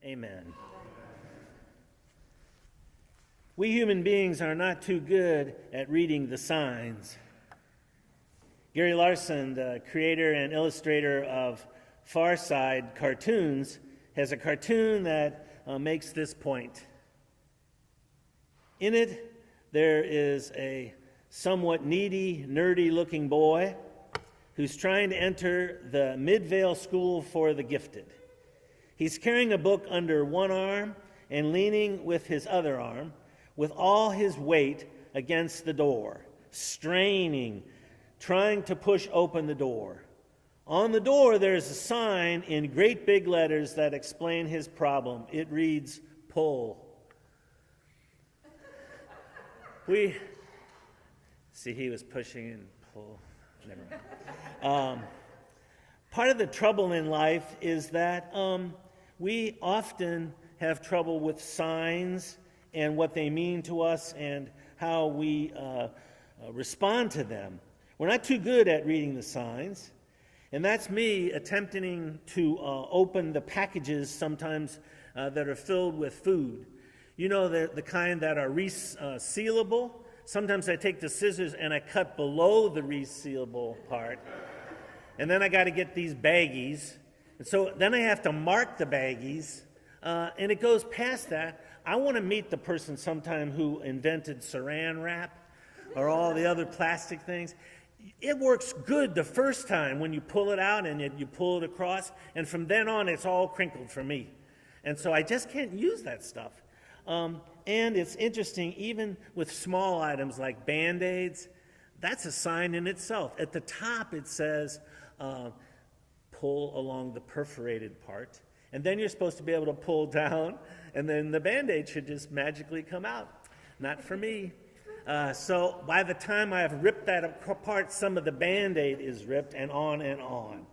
Amen. We human beings are not too good at reading the signs. Gary Larson, the creator and illustrator of Far Side cartoons, has a cartoon that makes this point. In it, there is a somewhat needy, nerdy-looking boy who's trying to enter the Midvale School for the Gifted. He's carrying a book under one arm and leaning with his other arm, with all his weight against the door, straining, trying to push open the door. On the door, there's a sign in great big letters that explain his problem. It reads, "Pull." He was pushing and pull. Never mind. Part of the trouble in life is that we often have trouble with signs and what they mean to us and how we respond to them. We're not too good at reading the signs, and that's me attempting to open the packages sometimes that are filled with food. You know, the kind that are resealable. Sometimes I take the scissors and I cut below the resealable part, and then I got to get these baggies, and so then I have to mark the baggies, and it goes past that. I want to meet the person sometime who invented saran wrap or all the other plastic things. It works good the first time when you pull it out and you pull it across, and from then on it's all crinkled for me. And so I just can't use that stuff. And it's interesting, even with small items like Band-Aids, that's a sign in itself. At the top it says, pull along the perforated part. And then you're supposed to be able to pull down, and then the Band-Aid should just magically come out. Not for me. So by the time I've ripped that apart, some of the Band-Aid is ripped, and on and on.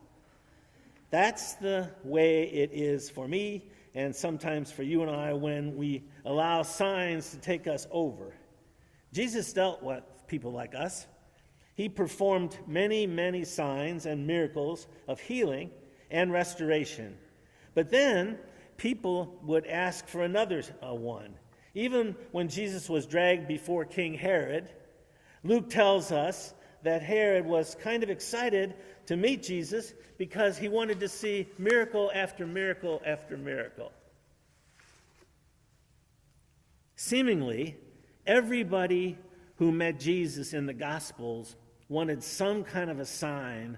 That's the way it is for me, and sometimes for you and I when we allow signs to take us over. Jesus dealt with people like us. He performed many, many signs and miracles of healing and restoration. But then people would ask for another one. Even when Jesus was dragged before King Herod, Luke tells us that Herod was kind of excited to meet Jesus because he wanted to see miracle after miracle after miracle. Seemingly, everybody who met Jesus in the Gospels wanted some kind of a sign,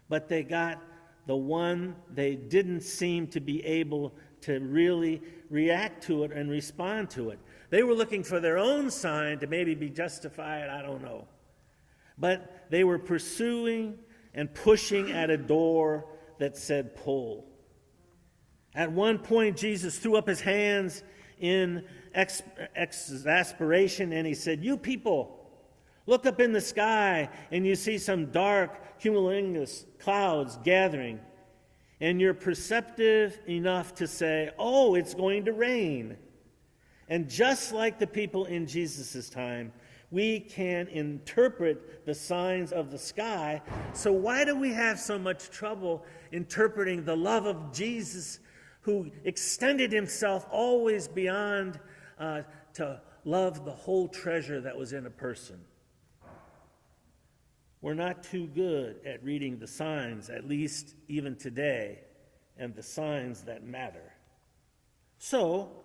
but they got the one they didn't seem to be able to really react to it and respond to it. They were looking for their own sign to maybe be justified, I don't know. But they were pursuing and pushing at a door that said pull. At one point, Jesus threw up his hands in exasperation and he said, "You people, look up in the sky and you see some dark cumulonimbus clouds gathering, and you're perceptive enough to say, 'Oh, it's going to rain.'" And just like the people in Jesus' time, we can interpret the signs of the sky. So why do we have so much trouble interpreting the love of Jesus, who extended himself always beyond to love the whole treasure that was in a person? We're not too good at reading the signs, at least even today, and the signs that matter. So,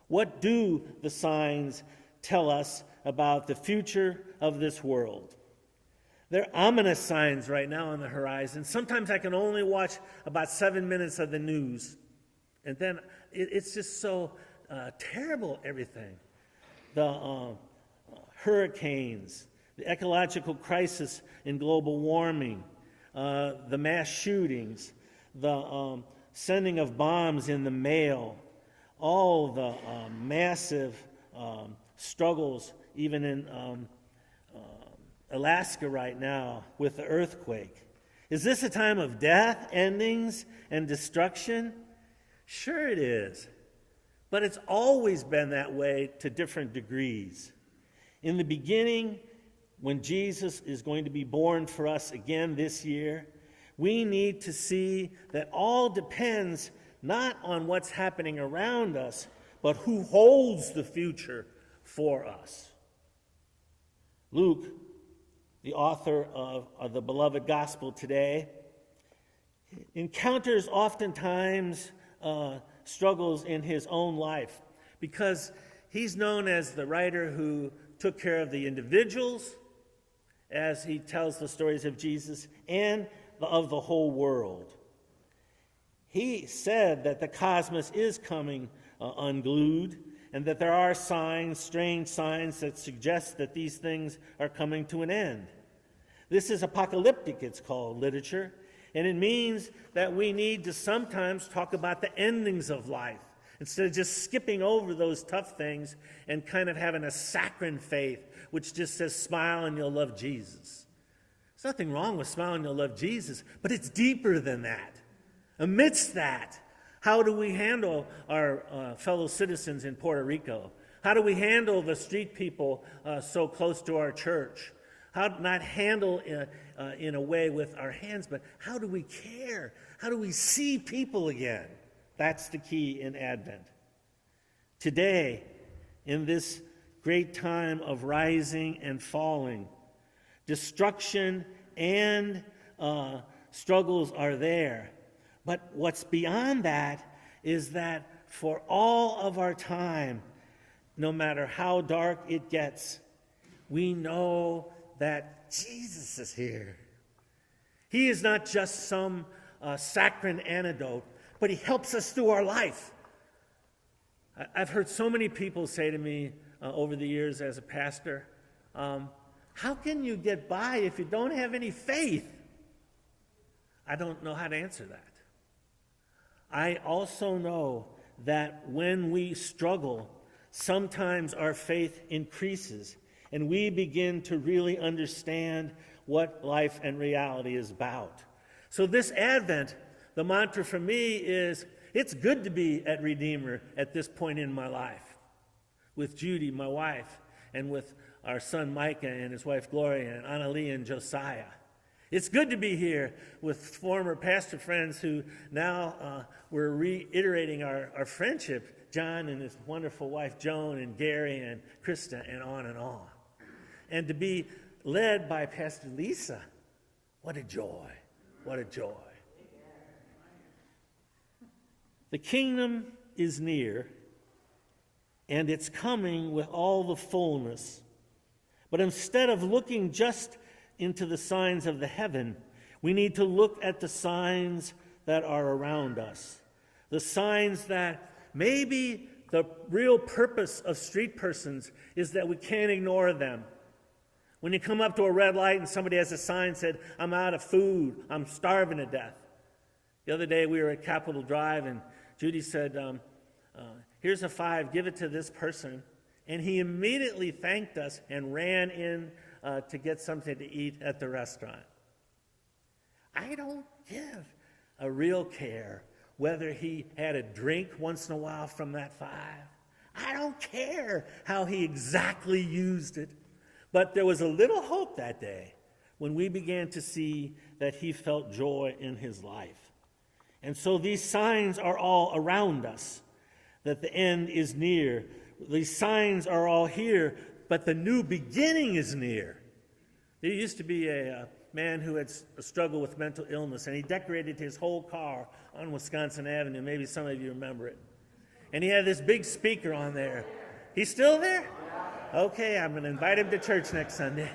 what do the signs tell us about the future of this world? There are ominous signs right now on the horizon. Sometimes I can only watch about 7 minutes of the news, and then it's just so terrible, everything. The hurricanes, the ecological crisis in global warming, the mass shootings, the sending of bombs in the mail, all the massive struggles, even in Alaska right now with the earthquake. Is this a time of death, endings, and destruction? Sure it is. But it's always been that way to different degrees. In the beginning, when Jesus is going to be born for us again this year, we need to see that all depends not on what's happening around us, but who holds the future for us. Luke, the author of the beloved gospel today, encounters oftentimes struggles in his own life because he's known as the writer who took care of the individuals as he tells the stories of Jesus and of the whole world. He said that the cosmos is coming unglued and that there are signs, strange signs that suggest that these things are coming to an end. This is apocalyptic, it's called, literature, and it means that we need to sometimes talk about the endings of life instead of just skipping over those tough things and kind of having a saccharine faith which just says smile and you'll love Jesus. There's nothing wrong with smile and you'll love Jesus, but it's deeper than that. Amidst that, how do we handle our fellow citizens in Puerto Rico? How do we handle the street people so close to our church? How not handle in a way with our hands, but how do we care? How do we see people again? That's the key in Advent. Today, in this great time of rising and falling, destruction and struggles are there. But what's beyond that is that for all of our time, no matter how dark it gets, we know that Jesus is here. He is not just some saccharine antidote, but he helps us through our life. I've heard so many people say to me over the years as a pastor, how can you get by if you don't have any faith? I don't know how to answer that. I also know that when we struggle, sometimes our faith increases and we begin to really understand what life and reality is about. So this Advent, the mantra for me is, it's good to be at Redeemer at this point in my life, with Judy, my wife, and with our son Micah and his wife Gloria, and Annalie and Josiah. It's good to be here with former pastor friends who now we're reiterating our friendship, John and his wonderful wife Joan and Gary and Krista and on and on. And to be led by Pastor Lisa, what a joy, what a joy. The kingdom is near, and it's coming with all the fullness. But instead of looking just into the signs of the heaven, we need to look at the signs that are around us. The signs that maybe the real purpose of street persons is that we can't ignore them. When you come up to a red light and somebody has a sign that said, I'm out of food, I'm starving to death. The other day we were at Capitol Drive and Judy said, here's a $5, give it to this person. And he immediately thanked us and ran in to get something to eat at the restaurant. I don't give a real care whether he had a drink once in a while from that $5. I don't care how he exactly used it. But there was a little hope that day when we began to see that he felt joy in his life. And so these signs are all around us, that the end is near. These signs are all here, but the new beginning is near. There used to be a man who had struggled with mental illness, and he decorated his whole car on Wisconsin Avenue. Maybe some of you remember it. And he had this big speaker on there. He's still there? Okay, I'm going to invite him to church next Sunday.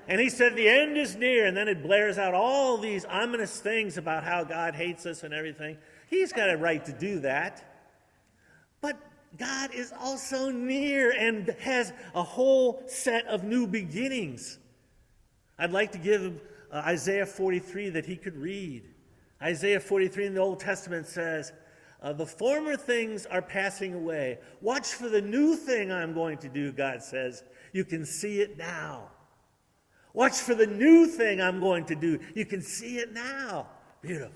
And he said, the end is near, and then it blares out all these ominous things about how God hates us and everything. He's got a right to do that. But God is also near and has a whole set of new beginnings. I'd like to give him Isaiah 43 that he could read. Isaiah 43 in the Old Testament says, the former things are passing away. Watch for the new thing I'm going to do, God says. You can see it now. Watch for the new thing I'm going to do. You can see it now. Beautiful.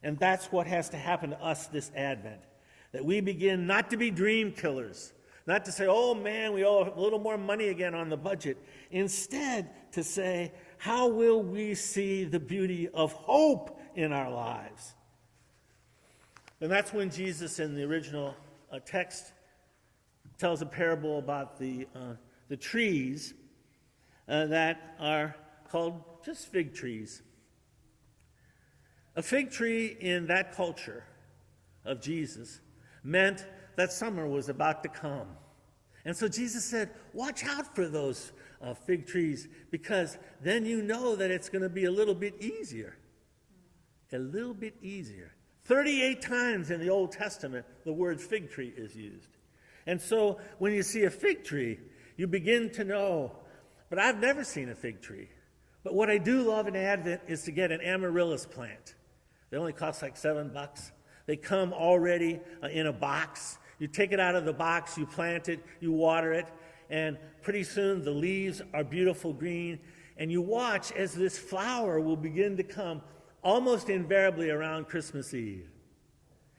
And that's what has to happen to us this Advent. That we begin not to be dream killers. Not to say, oh man, we owe a little more money again on the budget. Instead, to say, how will we see the beauty of hope in our lives? And that's when Jesus, in the original text, tells a parable about the trees that are called just fig trees. A fig tree in that culture of Jesus meant that summer was about to come. And so Jesus said, watch out for those fig trees, because then you know that it's going to be a little bit easier. A little bit easier. 38 times in the Old Testament, the word fig tree is used. And so when you see a fig tree, you begin to know, but I've never seen a fig tree. But what I do love in Advent is to get an amaryllis plant. They only cost like $7. They come already in a box. You take it out of the box, you plant it, you water it, and pretty soon the leaves are beautiful green, and you watch as this flower will begin to come almost invariably around Christmas Eve.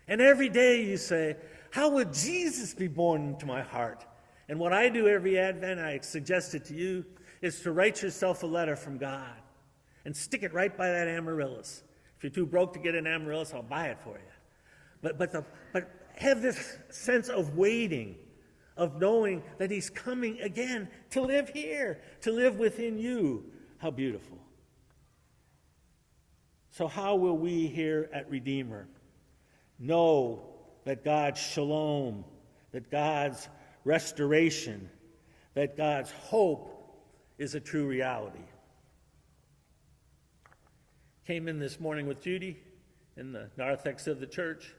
And every day you say, how would Jesus be born into my heart? And what I do every Advent, I suggest it to you, is to write yourself a letter from God and stick it right by that amaryllis. If you're too broke to get an amaryllis, I'll buy it for you. But have this sense of waiting, of knowing that he's coming again to live here, to live within you. How beautiful. So how will we here at Redeemer know that God's shalom, that God's restoration, that God's hope is a true reality? Came in this morning with Judy in the narthex of the church.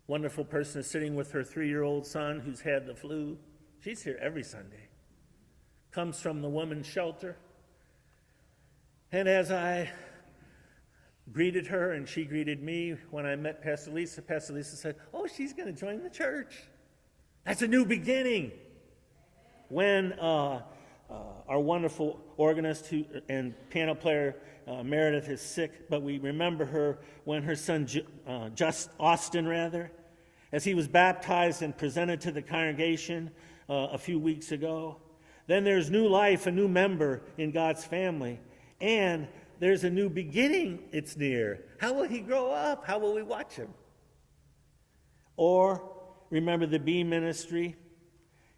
Wonderful person is sitting with her 3-year-old son who's had the flu. She's here every Sunday. Comes from the women's shelter. And as I greeted her and she greeted me, when I met Pastor Lisa said, oh, she's going to join the church. That's a new beginning. When our wonderful organist and piano player Meredith is sick, but we remember her when her son Austin, as he was baptized and presented to the congregation a few weeks ago. Then there's new life, a new member in God's family, and there's a new beginning. It's near. How will he grow up? How will we watch him? Or remember the bee ministry.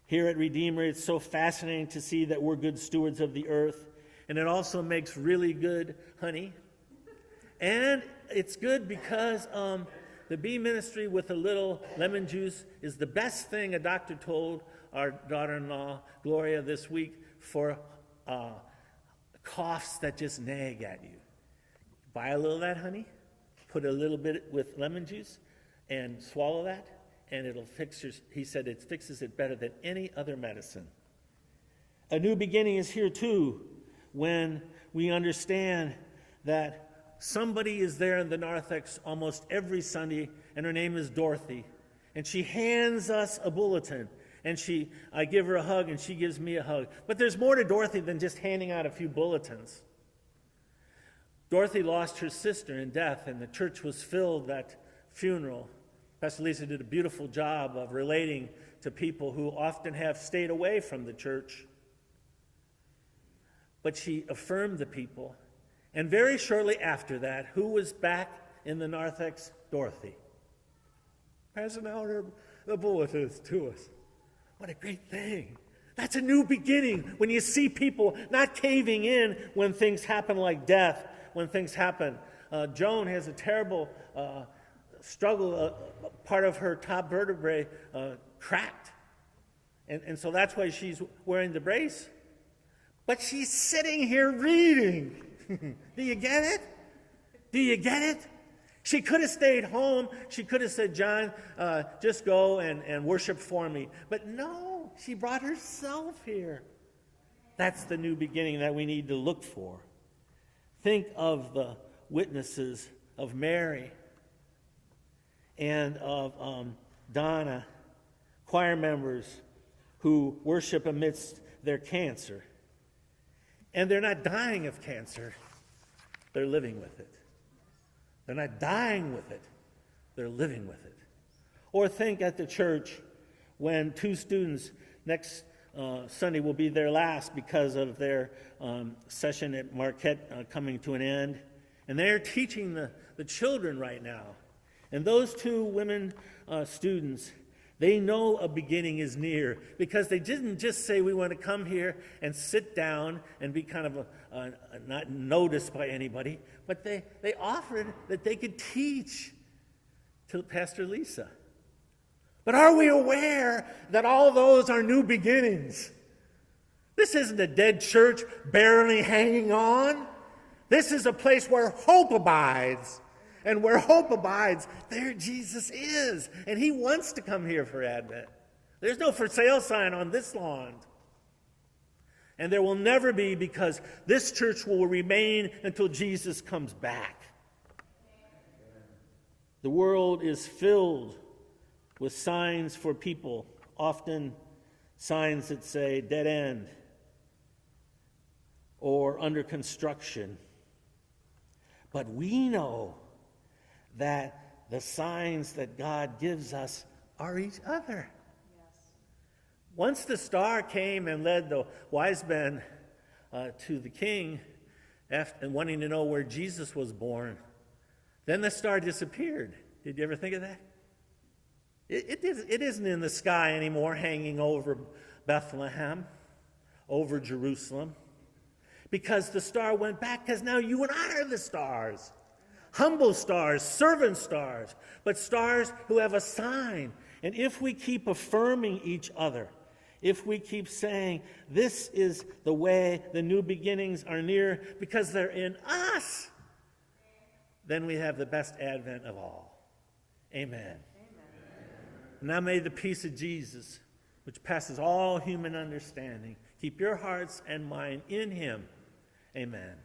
Here at Redeemer, it's so fascinating to see that we're good stewards of the earth. And it also makes really good honey. And it's good because the bee ministry with a little lemon juice is the best thing a doctor told our daughter-in-law, Gloria, this week for coughs that just nag at you. Buy a little of that honey, put a little bit with lemon juice, and swallow that, and it'll fix your, he said it fixes it better than any other medicine. A new beginning is here too, when we understand that somebody is there in the narthex almost every Sunday, and her name is Dorothy, and she hands us a bulletin, and I give her a hug, and she gives me a hug. But there's more to Dorothy than just handing out a few bulletins. Dorothy lost her sister in death, and the church was filled at funeral. Pastor Lisa did a beautiful job of relating to people who often have stayed away from the church. But she affirmed the people. And very shortly after that, who was back in the narthex? Dorothy. Passing out the bulletins to us. What a great thing. That's a new beginning when you see people not caving in when things happen like death, when things happen. Joan has a terrible struggle. Part of her top vertebrae cracked. And so that's why she's wearing the brace. But she's sitting here reading. Do you get it? Do you get it? She could have stayed home. She could have said, John, just go and worship for me. But no, she brought herself here. That's the new beginning that we need to look for. Think of the witnesses of Mary and of Donna, choir members who worship amidst their cancer. And they're not dying of cancer, they're living with it. They're not dying with it, they're living with it. Or think at the church when 2 students next Sunday will be their last because of their session at Marquette coming to an end. And they're teaching the children right now. And those two women students, they know a beginning is near because they didn't just say, we want to come here and sit down and be kind of not noticed by anybody, but they offered that they could teach to Pastor Lisa. But are we aware that all those are new beginnings? This isn't a dead church barely hanging on. This is a place where hope abides. And where hope abides, there Jesus is. And he wants to come here for Advent. There's no for sale sign on this lawn. And there will never be, because this church will remain until Jesus comes back. The world is filled with signs for people, often signs that say dead end or under construction. But we know that the signs that God gives us are each other. Yes. Once the star came and led the wise men to the king and wanting to know where Jesus was born, then the star disappeared. Did you ever think of that? It isn't in the sky anymore, hanging over Bethlehem, over Jerusalem, because the star went back, because now you and I are the stars. Humble stars, servant stars, but stars who have a sign. And if we keep affirming each other, if we keep saying, this is the way, the new beginnings are near because they're in us, then we have the best Advent of all. Amen. Amen. Now may the peace of Jesus, which passes all human understanding, keep your hearts and mind in him. Amen.